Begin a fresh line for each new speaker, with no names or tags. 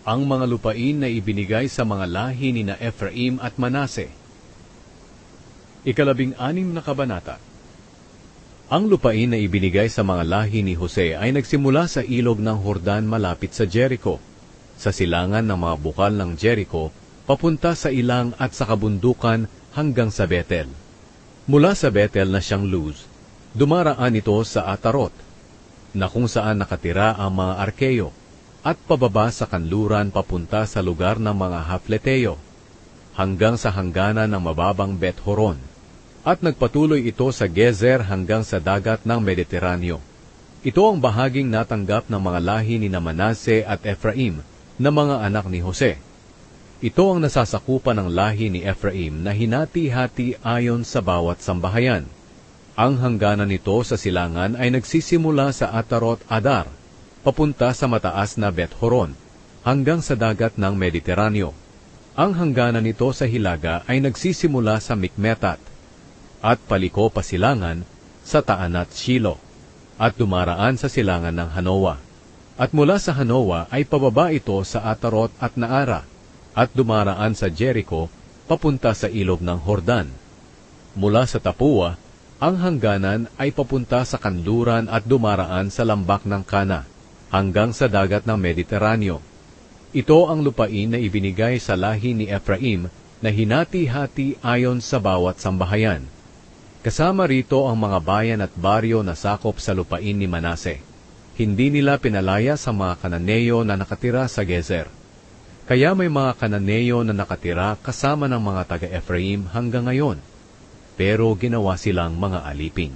Ang mga lupain na ibinigay sa mga lahi ni na Ephraim at Manase. 16 na kabanata. Ang lupain na ibinigay sa mga lahi ni Jose ay nagsimula sa ilog ng Jordan malapit sa Jericho, sa silangan ng mga bukal ng Jericho, papunta sa ilang at sa kabundukan hanggang sa Betel. Mula sa Betel na siyang Luz, dumaraan ito sa Atarot, na kung saan nakatira ang mga Arkeo, at pababa sa kanluran papunta sa lugar ng mga Hafleteo, hanggang sa hangganan ng mababang Bet-Horon, at nagpatuloy ito sa Gezer hanggang sa dagat ng Mediteraneo. Ito ang bahaging natanggap ng mga lahi ni Manase at Ephraim na mga anak ni Jose. Ito ang nasasakupan ng lahi ni Ephraim na hinati-hati ayon sa bawat sambahayan. Ang hangganan nito sa silangan ay nagsisimula sa Atarot Adar, papunta sa mataas na Bet-Horon, hanggang sa dagat ng Mediteraneo. Ang hangganan nito sa hilaga ay nagsisimula sa Mikmetat, at paliko pa silangan sa Taanat Shilo, at dumaraan sa silangan ng Hanoa. At mula sa Hanoa ay pababa ito sa Atarot at Naara, at dumaraan sa Jericho, papunta sa ilog ng Jordan. Mula sa Tapua, ang hangganan ay papunta sa kanluran at dumaraan sa lambak ng Kana, hanggang sa dagat ng Mediteraneo. Ito ang lupain na ibinigay sa lahi ni Ephraim na hinati-hati ayon sa bawat sambahayan. Kasama rito ang mga bayan at baryo na sakop sa lupain ni Manase. Hindi nila pinalaya sa mga Kananeo na nakatira sa Gezer. Kaya may mga Kananeo na nakatira kasama ng mga taga-Ephraim hanggang ngayon, pero ginawa silang mga alipin.